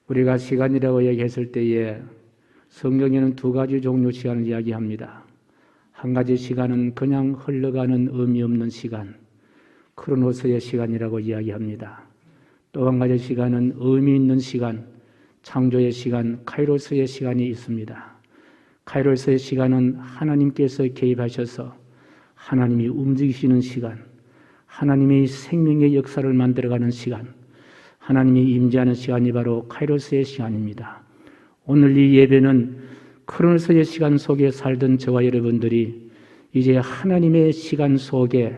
우리가 시간이라고 얘기했을 때에 성경에는 두 가지 종류 시간을 이야기합니다. 한 가지 시간은 그냥 흘러가는 의미 없는 시간, 크로노스의 시간이라고 이야기합니다. 또 한 가지 시간은 의미 있는 시간, 창조의 시간, 카이로스의 시간이 있습니다. 카이로스의 시간은 하나님께서 개입하셔서 하나님이 움직이시는 시간, 하나님이 생명의 역사를 만들어가는 시간, 하나님이 임재하는 시간이 바로 카이로스의 시간입니다. 오늘 이 예배는 크로노스의 시간 속에 살던 저와 여러분들이 이제 하나님의 시간 속에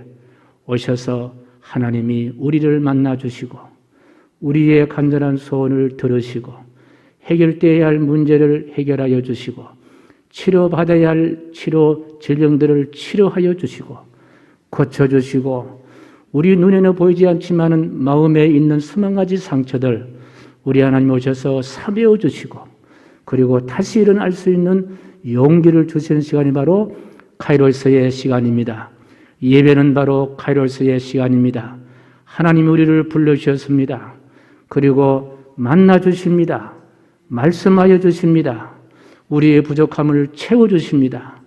오셔서 하나님이 우리를 만나주시고 우리의 간절한 소원을 들으시고 해결되어야 할 문제를 해결하여 주시고 치료받아야 할 질병들을 치료하여 주시고 고쳐주시고 우리 눈에는 보이지 않지만 마음에 있는 수만 가지 상처들 우리 하나님 오셔서 사배워 주시고 그리고 다시 일어날 수 있는 용기를 주시는 시간이 바로 카이로스의 시간입니다. 예배는 바로 카이로스의 시간입니다. 하나님이 우리를 불러주셨습니다. 그리고 만나주십니다. 말씀하여 주십니다. 우리의 부족함을 채워주십니다.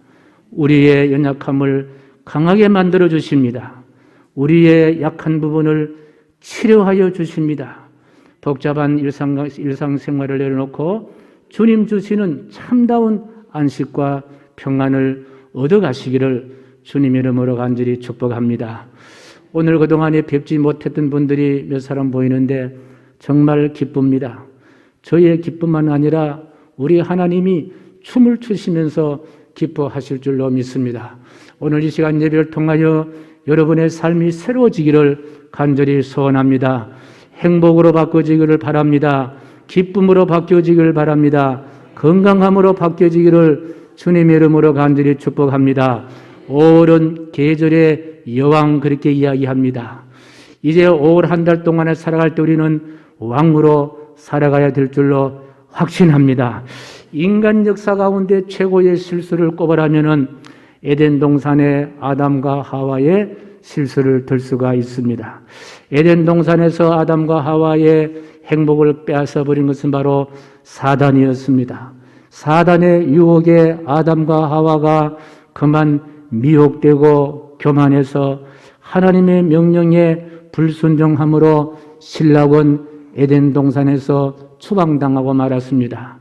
우리의 연약함을 강하게 만들어 주십니다. 우리의 약한 부분을 치료하여 주십니다. 복잡한 일상생활을 내려놓고 주님 주시는 참다운 안식과 평안을 얻어가시기를 주님의 이름으로 간절히 축복합니다. 오늘 그동안에 뵙지 못했던 분들이 몇 사람 보이는데 정말 기쁩니다. 저의 기쁨만 아니라 우리 하나님이 춤을 추시면서 기뻐하실 줄로 믿습니다. 오늘 이 시간 예배를 통하여 여러분의 삶이 새로워지기를 간절히 소원합니다. 행복으로 바꿔지기를 바랍니다. 기쁨으로 바뀌어지기를 바랍니다. 건강함으로 바뀌어지기를 주님의 이름으로 간절히 축복합니다. 오랜 계절의 여왕 그렇게 이야기합니다. 이제 올 한 달 동안에 살아갈 때 우리는 왕으로 살아가야 될 줄로 확신합니다. 인간 역사 가운데 최고의 실수를 꼽으라면은 에덴 동산의 아담과 하와의 실수를 들 수가 있습니다. 에덴 동산에서 아담과 하와의 행복을 빼앗아 버린 것은 바로 사단이었습니다. 사단의 유혹에 아담과 하와가 그만 미혹되고 교만해서 하나님의 명령에 불순종함으로 신락은 에덴 동산에서 추방당하고 말았습니다.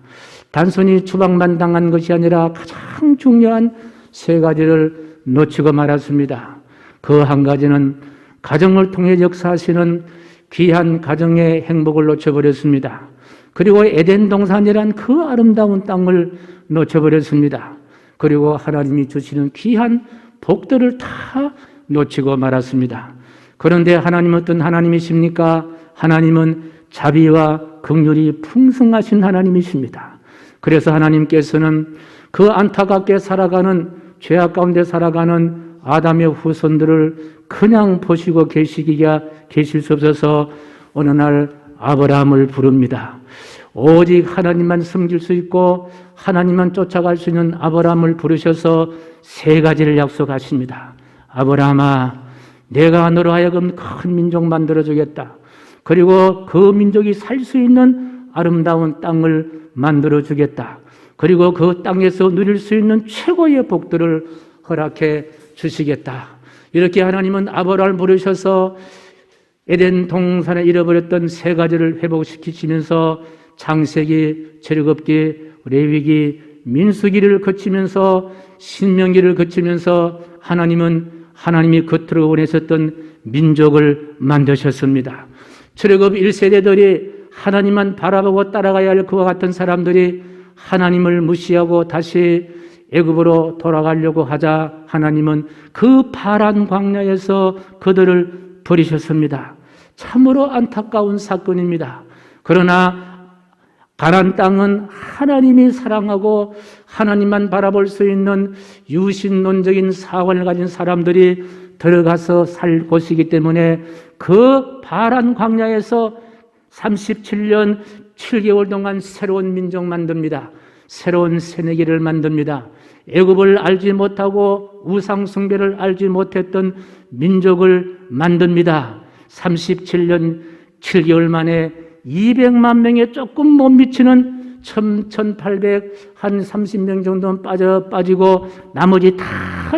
단순히 추방만 당한 것이 아니라 가장 중요한 세 가지를 놓치고 말았습니다. 그 한 가지는 가정을 통해 역사하시는 귀한 가정의 행복을 놓쳐버렸습니다. 그리고 에덴 동산이란 그 아름다운 땅을 놓쳐버렸습니다. 그리고 하나님이 주시는 귀한 복들을 다 놓치고 말았습니다. 그런데 하나님은 어떤 하나님이십니까? 하나님은 자비와 긍휼이 풍성하신 하나님이십니다. 그래서 하나님께서는 그 안타깝게 살아가는 죄악 가운데 살아가는 아담의 후손들을 그냥 보시고 계실 수 없어서 어느 날 아브라함을 부릅니다. 오직 하나님만 섬길 수 있고 하나님만 쫓아갈 수 있는 아브라함을 부르셔서 세 가지를 약속하십니다. 아브라함아, 내가 너로 하여금 큰 민족 만들어주겠다. 그리고 그 민족이 살 수 있는 아름다운 땅을 만들어주겠다. 그리고 그 땅에서 누릴 수 있는 최고의 복들을 허락해 주시겠다. 이렇게 하나님은 아브라함을 부르셔서 에덴 동산에 잃어버렸던 세 가지를 회복시키시면서 창세기, 출애굽기, 레위기, 민수기를 거치면서 신명기를 거치면서 하나님이 겉으로 원하셨던 민족을 만드셨습니다. 출애굽 1세대들이 하나님만 바라보고 따라가야 할 그와 같은 사람들이 하나님을 무시하고 다시 애굽으로 돌아가려고 하자 하나님은 그 파란 광야에서 그들을 버리셨습니다. 참으로 안타까운 사건입니다. 그러나 가나안 땅은 하나님이 사랑하고 하나님만 바라볼 수 있는 유신론적인 사관을 가진 사람들이 들어가서 살 곳이기 때문에 그 파란 광야에서 37년 7개월 동안 새로운 민족 만듭니다. 새로운 새내기를 만듭니다. 애굽을 알지 못하고 우상 숭배를 알지 못했던 민족을 만듭니다. 37년 7개월 만에 200만 명에 조금 못 미치는 1830명 정도는 빠지고 나머지 다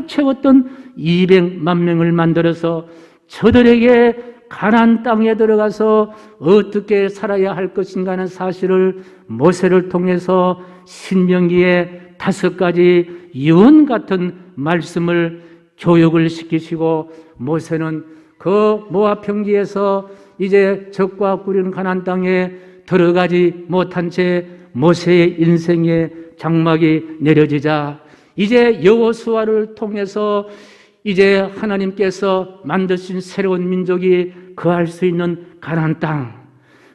채웠던 200만 명을 만들어서 저들에게 가나안 땅에 들어가서 어떻게 살아야 할 것인가 하는 사실을 모세를 통해서 신명기에 5가지 유언 같은 말씀을 교육을 시키시고, 모세는 그 모압 평지에서 이제 적과 꾸리는 가나안 땅에 들어가지 못한 채 모세의 인생의 장막이 내려지자 이제 여호수아를 통해서 이제 하나님께서 만드신 새로운 민족이 거할 수 있는 가나안 땅,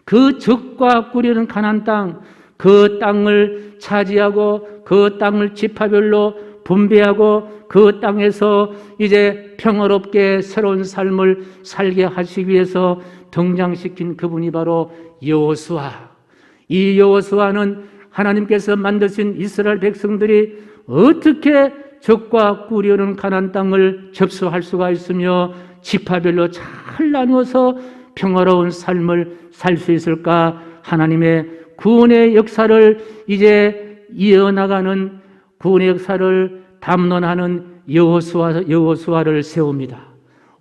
그 적과 꾸리는 가나안 땅, 그 땅을 차지하고 그 땅을 지파별로 분배하고 그 땅에서 이제 평화롭게 새로운 삶을 살게 하시기 위해서 등장시킨 그분이 바로 여호수아. 이 여호수아는 하나님께서 만드신 이스라엘 백성들이 어떻게 적과 꾸려는 가나안 땅을 접수할 수가 있으며 지파별로 잘 나누어서 평화로운 삶을 살 수 있을까? 하나님의 구원의 역사를 이제 이어나가는, 구원의 역사를 담론하는 여호수아를 세웁니다.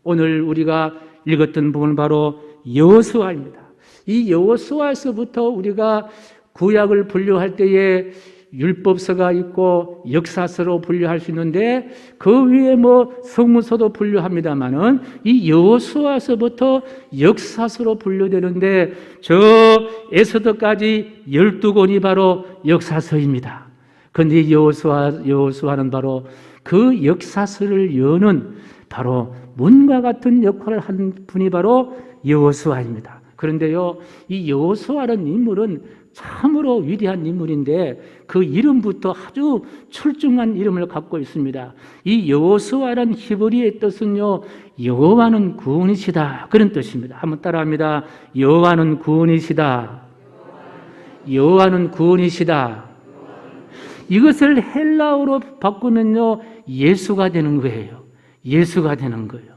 오늘 우리가 읽었던 부분은 바로 여호수아입니다. 이 여호수아에서부터 우리가 구약을 분류할 때에 율법서가 있고 역사서로 분류할 수 있는데, 그 위에 성문서도 분류합니다만은 이 여호수아서부터 역사서로 분류되는데, 저 에스더까지 12권이 바로 역사서입니다. 그런데 여호수아는 바로 그 역사서를 여는 바로 문과 같은 역할을 한 분이 바로 여호수아입니다. 그런데요, 이 여호수아라는 인물은 참으로 위대한 인물인데 그 이름부터 아주 출중한 이름을 갖고 있습니다. 이 여호수아라는 히브리의 뜻은요, 여호와는 구원이시다, 그런 뜻입니다. 한번 따라합니다. 여호와는 구원이시다. 여호와는 구원이시다. 이것을 헬라어로 바꾸면요, 예수가 되는 거예요. 예수가 되는 거예요.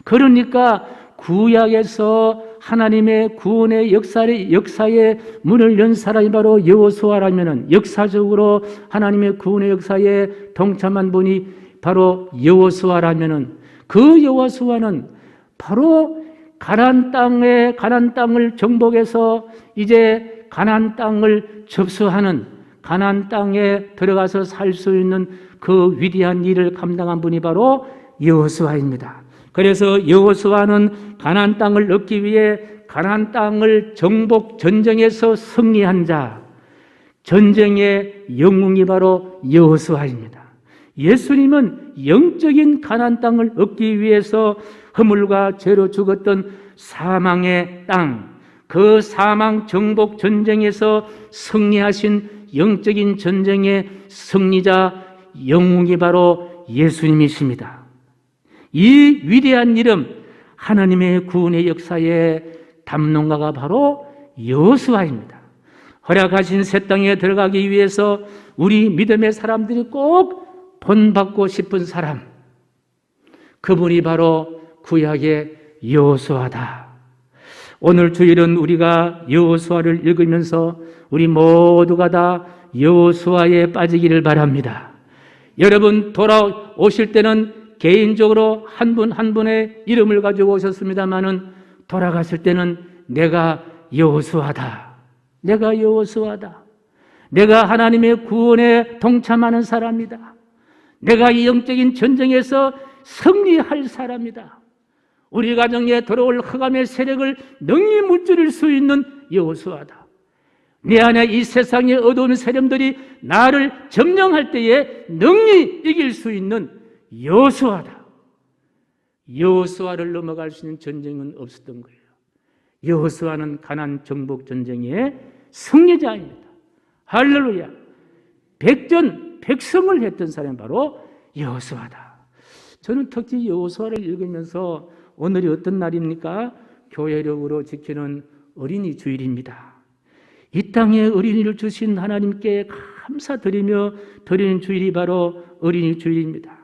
그러니까 구약에서 하나님의 구원의 역사의 문을 연 사람이 바로 여호수아라면은, 역사적으로 하나님의 구원의 역사에 동참한 분이 바로 여호수아라면은, 그 여호수아는 바로 가나안 땅을 정복해서 이제 가나안 땅을 접수하는, 가나안 땅에 들어가서 살 수 있는 그 위대한 일을 감당한 분이 바로 여호수아입니다. 그래서 여호수아는 가나안 땅을 얻기 위해 가나안 땅을 정복 전쟁에서 승리한 자, 전쟁의 영웅이 바로 여호수아입니다. 예수님은 영적인 가나안 땅을 얻기 위해서 허물과 죄로 죽었던 사망의 땅, 그 사망 정복 전쟁에서 승리하신 영적인 전쟁의 승리자, 영웅이 바로 예수님이십니다. 이 위대한 이름, 하나님의 구원의 역사의 담론가가 바로 여호수아입니다. 허락하신 새 땅에 들어가기 위해서 우리 믿음의 사람들이 꼭 본받고 싶은 사람, 그분이 바로 구약의 여호수아다. 오늘 주일은 우리가 여호수아를 읽으면서 우리 모두가 다 여호수아에 빠지기를 바랍니다. 여러분 돌아오실 때는 개인적으로 한 분 한 분의 이름을 가지고 오셨습니다마는 돌아갔을 때는 내가 여호수아다. 내가 여호수아다. 내가 하나님의 구원에 동참하는 사람이다. 내가 이 영적인 전쟁에서 승리할 사람이다. 우리 가정에 들어올 흑암의 세력을 능히 무찌를 수 있는 여호수아다. 내 안에 이 세상의 어두운 세력들이 나를 점령할 때에 능히 이길 수 있는 여호수아다. 여호수아를 넘어갈 수 있는 전쟁은 없었던 거예요. 여호수아는 가나안 정복 전쟁의 승리자입니다. 할렐루야. 백성을 했던 사람이 바로 여호수아다. 저는 특히 여호수아를 읽으면서 오늘이 어떤 날입니까? 교회력으로 지키는 어린이 주일입니다. 이 땅에 어린이를 주신 하나님께 감사드리며 드리는 주일이 바로 어린이 주일입니다.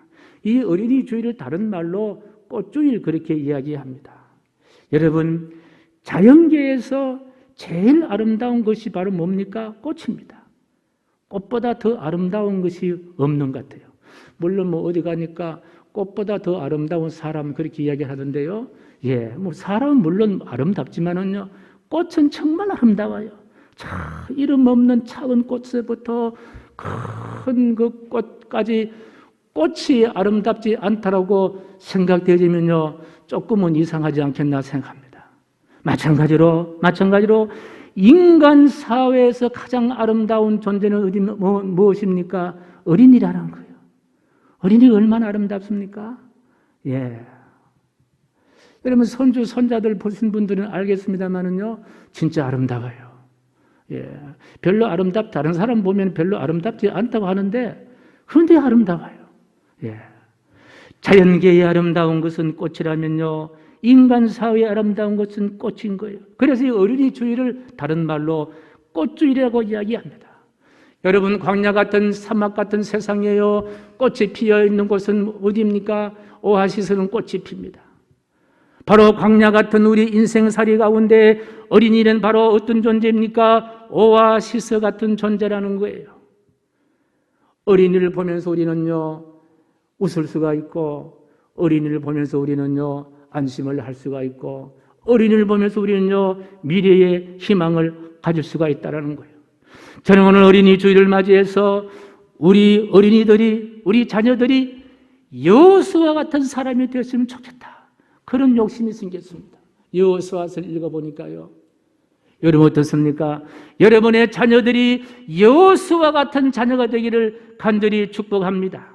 이 어린이 주일을 다른 말로 꽃주일 그렇게 이야기합니다. 여러분, 자연계에서 제일 아름다운 것이 바로 뭡니까? 꽃입니다. 꽃보다 더 아름다운 것이 없는 것 같아요. 물론 뭐 어디 가니까 꽃보다 더 아름다운 사람 그렇게 이야기하던데요. 예, 뭐 사람은 물론 아름답지만은요, 꽃은 정말 아름다워요. 이름 없는 작은 꽃에부터 큰 그 꽃까지 꽃이 아름답지 않다라고 생각되어지면요, 조금은 이상하지 않겠나 생각합니다. 마찬가지로 인간 사회에서 가장 아름다운 존재는 무엇입니까? 어린이라는 거예요. 어린이가 얼마나 아름답습니까? 예. 여러분, 손주, 손자들 보신 분들은 알겠습니다만은요, 진짜 아름다워요. 예. 별로 다른 사람 보면 별로 아름답지 않다고 하는데, 그런데 아름다워요. 예. 자연계의 아름다운 것은 꽃이라면요, 인간 사회의 아름다운 것은 꽃인 거예요. 그래서 이 어린이 주의를 다른 말로 꽃주의라고 이야기합니다. 여러분, 광야 같은 사막 같은 세상이에요. 꽃이 피어 있는 곳은 어디입니까? 오아시스는 꽃이 핍니다. 바로 광야 같은 우리 인생살이 가운데 어린이는 바로 어떤 존재입니까? 오아시스 같은 존재라는 거예요. 어린이를 보면서 우리는요, 웃을 수가 있고, 어린이를 보면서 우리는요, 안심을 할 수가 있고, 어린이를 보면서 우리는요, 미래의 희망을 가질 수가 있다는 거예요. 저는 오늘 어린이 주일을 맞이해서 우리 어린이들이, 우리 자녀들이 여호수아 같은 사람이 되었으면 좋겠다, 그런 욕심이 생겼습니다. 여호수아서를 읽어보니까요, 여러분 어떻습니까? 여러분의 자녀들이 여호수아 같은 자녀가 되기를 간절히 축복합니다.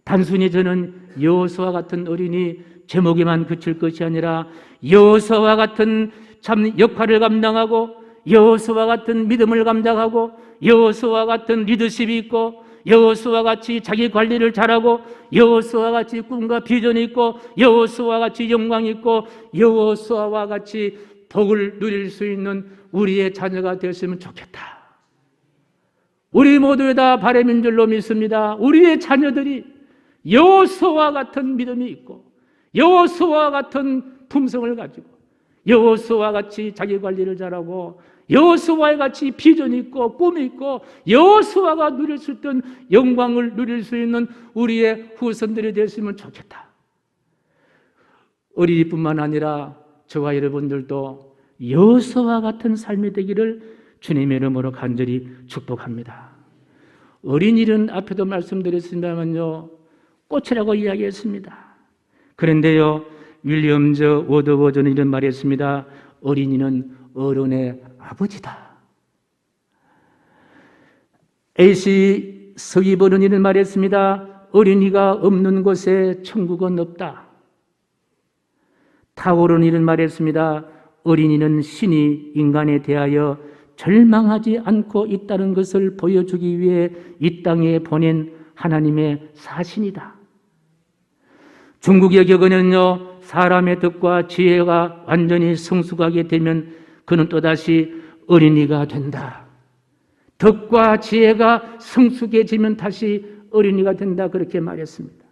단순히 저는 여호수아 같은 어린이 제목에만 그칠 것이 아니라 여호수아와 같은 참 역할을 감당하고, 여호수아와 같은 믿음을 감당하고, 여호수아와 같은 리더십이 있고, 여호수아와 같이 자기 관리를 잘하고, 여호수아와 같이 꿈과 비전이 있고, 여호수아와 같이 영광이 있고, 여호수아와 같이 복을 누릴 수 있는 우리의 자녀가 되었으면 좋겠다. 우리 모두 다 바람인 줄로 믿습니다. 우리의 자녀들이 여호수아와 같은 믿음이 있고, 여호수아와 같은 품성을 가지고, 여호수아와 같이 자기 관리를 잘하고, 여호수아와 같이 비전이 있고 꿈이 있고, 여호수아가 누릴 수 있던 영광을 누릴 수 있는 우리의 후손들이 되었으면 좋겠다. 어린이뿐만 아니라 저와 여러분들도 여호수아와 같은 삶이 되기를 주님의 이름으로 간절히 축복합니다. 어린이는 앞에도 말씀드렸습니다만요, 꽃이라고 이야기했습니다. 그런데요, 윌리엄즈 워드워즈는 이런 말을 했습니다. 어린이는 어른의 아버지다. A.C. 서기본은 이런 말을 했습니다. 어린이가 없는 곳에 천국은 없다. 타고르는 이런 말을 했습니다. 어린이는 신이 인간에 대하여 절망하지 않고 있다는 것을 보여주기 위해 이 땅에 보낸 하나님의 사신이다. 중국의 격언은요, 사람의 덕과 지혜가 완전히 성숙하게 되면 그는 또다시 어린이가 된다. 덕과 지혜가 성숙해지면 다시 어린이가 된다, 그렇게 말했습니다.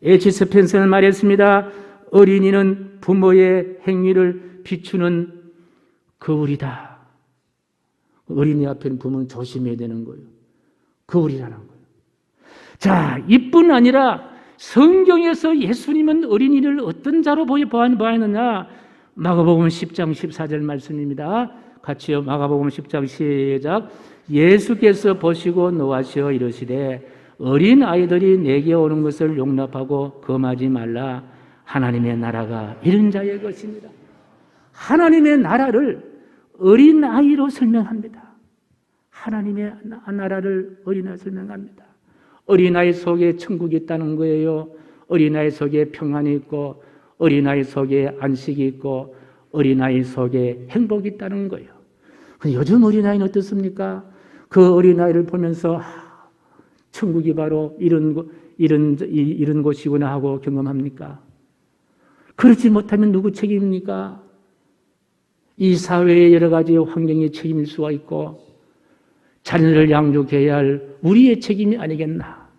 H. 스펜서는 말했습니다. 어린이는 부모의 행위를 비추는 거울이다. 어린이 앞에는 부모는 조심해야 되는 거예요. 거울이라는 거예요. 자, 이뿐 아니라 성경에서 예수님은 어린이를 어떤 자로 보았느냐? 마가복음 10장 14절 말씀입니다. 같이요. 마가복음 10장 시작. 예수께서 보시고 노하시어 이르시되 어린 아이들이 내게 오는 것을 용납하고 금하지 말라. 하나님의 나라가 이런 자의 것입니다. 하나님의 나라를 어린 아이로 설명합니다. 하나님의 나라를 어린아이로 설명합니다. 어린아이 속에 천국이 있다는 거예요. 어린아이 속에 평안이 있고, 어린아이 속에 안식이 있고, 어린아이 속에 행복이 있다는 거예요. 요즘 어린아이는 어떻습니까? 그 어린아이를 보면서 천국이 바로 이런 곳이구나 하고 경험합니까? 그렇지 못하면 누구 책임입니까? 이 사회의 여러 가지 환경이 책임일 수가 있고, 자녀를 양육해야 할 우리의 책임이 아니겠나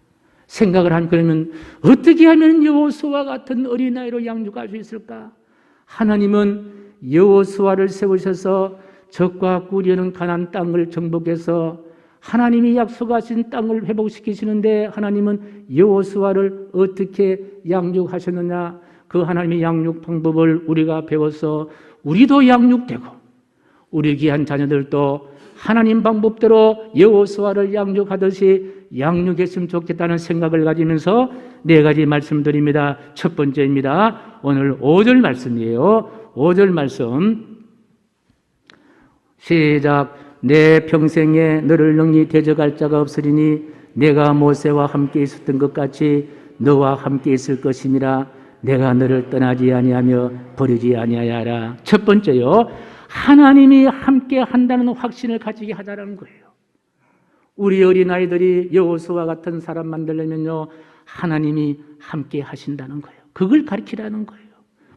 생각을 한. 그러면 어떻게 하면 여호수아와 같은 어린아이로 양육할 수 있을까? 하나님은 여호수아를 세우셔서 적과 꿀이는 가나안 땅을 정복해서 하나님이 약속하신 땅을 회복시키시는데 하나님은 여호수아를 어떻게 양육하셨느냐? 그 하나님의 양육 방법을 우리가 배워서 우리도 양육되고 우리 귀한 자녀들도 하나님 방법대로 여호수아를 양육하듯이 양육했으면 좋겠다는 생각을 가지면서 네 가지 말씀드립니다. 첫 번째입니다. 오늘 5절 말씀이에요. 5절 말씀 시작. 내 평생에 너를 능히 대적할 자가 없으리니 내가 모세와 함께 있었던 것 같이 너와 함께 있을 것임이라. 내가 너를 떠나지 아니하며 버리지 아니하여라. 첫 번째요, 하나님이 함께 한다는 확신을 가지게 하자는 거예요. 우리 어린아이들이 여호수아 같은 사람 만들려면요, 하나님이 함께 하신다는 거예요. 그걸 가르치라는 거예요.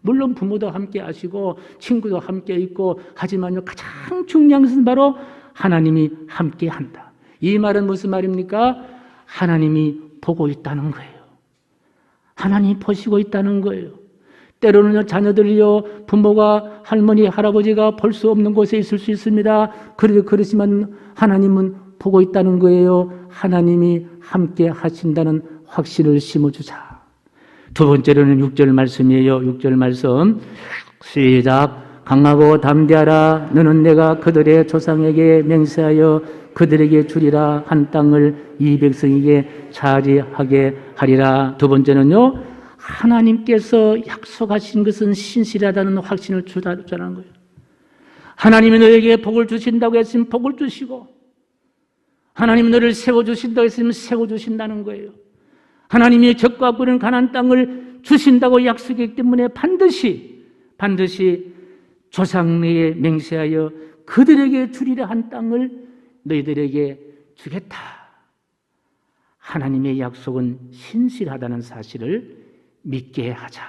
물론 부모도 함께 하시고 친구도 함께 있고 하지만요, 가장 중요한 것은 바로 하나님이 함께 한다. 이 말은 무슨 말입니까? 하나님이 보고 있다는 거예요. 하나님이 보시고 있다는 거예요. 때로는 자녀들이요, 부모가 할머니, 할아버지가 볼 수 없는 곳에 있을 수 있습니다. 그렇지만 하나님은 보고 있다는 거예요. 하나님이 함께 하신다는 확신을 심어주자. 두 번째로는 6절 말씀이에요. 6절 말씀 시작. 강하고 담대하라. 너는 내가 그들의 조상에게 맹세하여 그들에게 주리라 한 땅을 이 백성에게 차지하게 하리라. 두 번째는요, 하나님께서 약속하신 것은 신실하다는 확신을 주라는 거예요. 하나님이 너에게 복을 주신다고 했으면 복을 주시고, 하나님이 너를 세워주신다고 했으면 세워주신다는 거예요. 하나님이 적과 꿀은 가나안 땅을 주신다고 약속했기 때문에 반드시 조상에게 맹세하여 그들에게 주리라 한 땅을 너희들에게 주겠다. 하나님의 약속은 신실하다는 사실을 믿게 하자.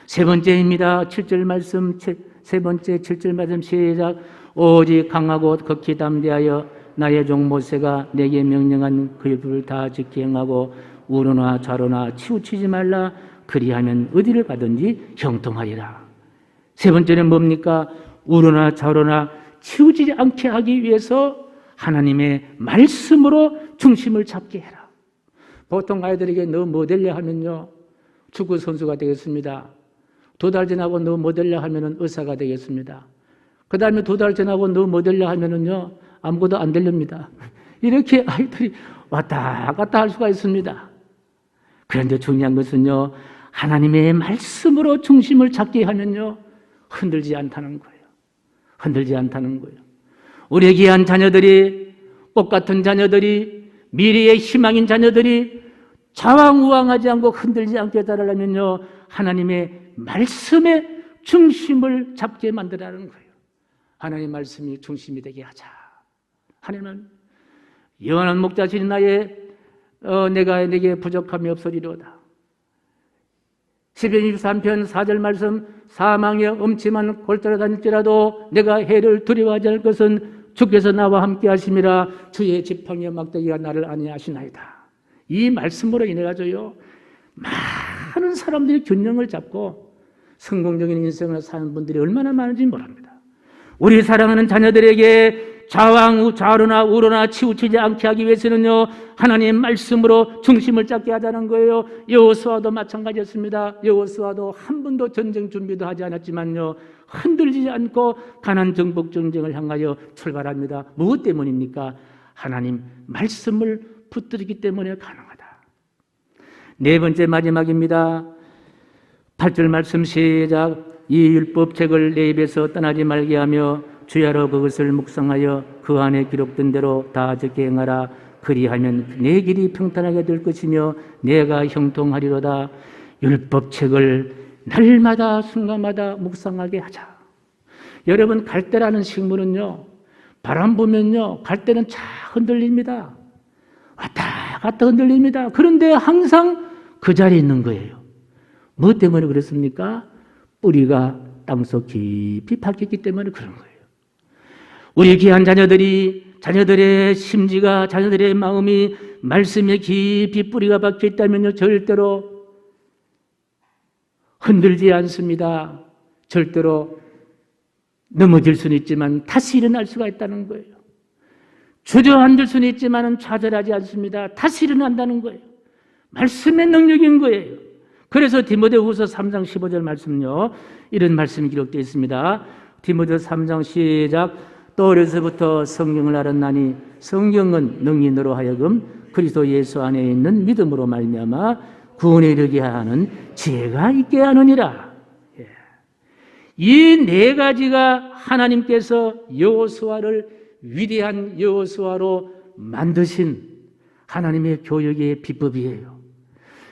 세 번째입니다. 7절 말씀, 세 번째 7절 말씀 시작. 오직 강하고 극히 담대하여 나의 종 모세가 내게 명령한 그 일을 다 지키 행하고 우로나 좌로나 치우치지 말라. 그리하면 어디를 가든지 형통하리라. 세 번째는 뭡니까? 우로나 좌로나 치우치지 않게 하기 위해서 하나님의 말씀으로 중심을 잡게 해라. 보통 아이들에게 너 뭐 될래 하면요, 축구 선수가 되겠습니다. 2달 지나고 너 뭐 될래 하면은 의사가 되겠습니다. 그 다음에 2달 지나고 너 뭐 될래 하면은요, 아무것도 안 되렵니다. 이렇게 아이들이 왔다 갔다 할 수가 있습니다. 그런데 중요한 것은요, 하나님의 말씀으로 중심을 잡게 하면요, 흔들지 않다는 거예요. 흔들지 않다는 거예요. 우리의 귀한 자녀들이, 꽃 같은 자녀들이, 미래의 희망인 자녀들이 좌왕우왕하지 않고 흔들지 않게 해달라면요, 하나님의 말씀에 중심을 잡게 만들라는 거예요. 하나님의 말씀이 중심이 되게 하자. 하나님은 영원한 목자신 내가 내게 부족함이 없으리로다. 시편 23편 4절 말씀 사망의 엄침한 골짜기를 다닐지라도 내가 해를 두려워하지 않을 것은 주께서 나와 함께 하심이라. 주의 지팡이와 막대기가 나를 안위하시나이다. 이 말씀으로 인해 가지고요, 많은 사람들이 균형을 잡고 성공적인 인생을 사는 분들이 얼마나 많은지 모릅니다. 우리 사랑하는 자녀들에게 좌로나 우로나 치우치지 않게 하기 위해서는요, 하나님의 말씀으로 중심을 잡게 하자는 거예요. 여호수아도 마찬가지였습니다. 여호수아도 한 번도 전쟁 준비도 하지 않았지만요, 흔들리지 않고 가나안 정복 전쟁을 향하여 출발합니다. 무엇 때문입니까? 하나님 말씀을 붙들기 때문에 가능하다. 네 번째 마지막입니다. 8절 말씀 시작. 이 율법책을 내 입에서 떠나지 말게 하며 주야로 그것을 묵상하여 그 안에 기록된 대로 다 적게 행하라. 그리하면 내 길이 평탄하게 될 것이며 내가 형통하리로다. 율법책을 날마다 순간마다 묵상하게 하자. 여러분, 갈대라는 식물은요, 바람 불면요, 갈대는 잘 흔들립니다. 왔다 갔다 흔들립니다. 그런데 항상 그 자리에 있는 거예요. 뭐 때문에 그렇습니까? 뿌리가 땅속 깊이 박혔기 때문에 그런 거예요. 우리 귀한 자녀들의 심지가, 자녀들의 마음이 말씀에 깊이 뿌리가 박혀 있다면요, 절대로 흔들지 않습니다. 절대로 넘어질 수는 있지만 다시 일어날 수가 있다는 거예요. 주저앉을 수는 있지만 좌절하지 않습니다. 다시 일어난다는 거예요. 말씀의 능력인 거예요. 그래서 디모데후서 3장 15절 말씀요, 이런 말씀이 기록되어 있습니다. 디모데 3장 시작. 또 어려서부터 성경을 알았나니 성경은 능히 너로 하여금 그리스도 예수 안에 있는 믿음으로 말미암아 구원에 이르게 하는 지혜가 있게 하느니라. 이 네 가지가 하나님께서 여호수아를 위대한 여호수아로 만드신 하나님의 교육의 비법이에요.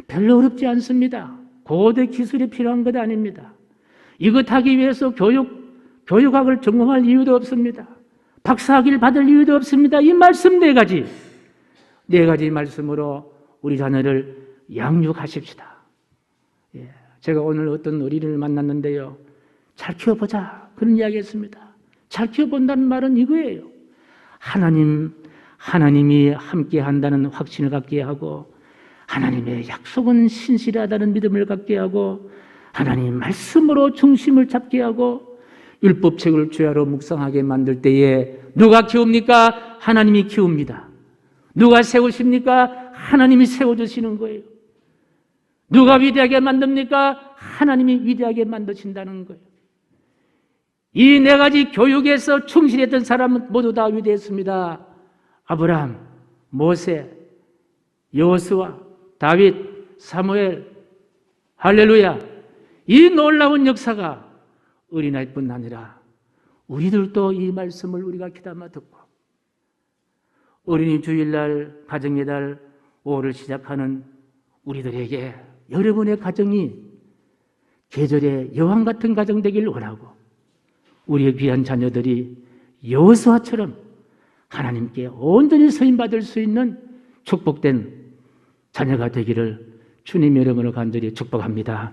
별로 어렵지 않습니다. 고대 기술이 필요한 것 아닙니다. 이것 하기 위해서 교육학을 전공할 이유도 없습니다. 박사학위를 받을 이유도 없습니다. 이 말씀 네 가지 말씀으로 우리 자녀를 양육하십시다. 제가 오늘 어떤 어린이를 만났는데요, 잘 키워보자 그런 이야기 했습니다. 잘 키워본다는 말은 이거예요. 하나님이 함께 한다는 확신을 갖게 하고, 하나님의 약속은 신실하다는 믿음을 갖게 하고, 하나님 말씀으로 중심을 잡게 하고, 율법책을 주야로 묵상하게 만들 때에 누가 키웁니까? 하나님이 키웁니다. 누가 세우십니까? 하나님이 세워주시는 거예요. 누가 위대하게 만듭니까? 하나님이 위대하게 만드신다는 거예요. 이 네 가지 교육에서 충실했던 사람은 모두 다 위대했습니다. 아브라함, 모세, 여호수아, 다윗, 사무엘, 할렐루야. 이 놀라운 역사가 어린아이뿐 아니라 우리들도 이 말씀을 우리가 귀담아 듣고, 어린이 주일날 가정의 달 5월을 시작하는 우리들에게 여러분의 가정이 계절의 여왕 같은 가정 되길 원하고, 우리의 귀한 자녀들이 여호수아처럼 하나님께 온전히 서임받을 수 있는 축복된 자녀가 되기를 주님의 이름으로 간절히 축복합니다.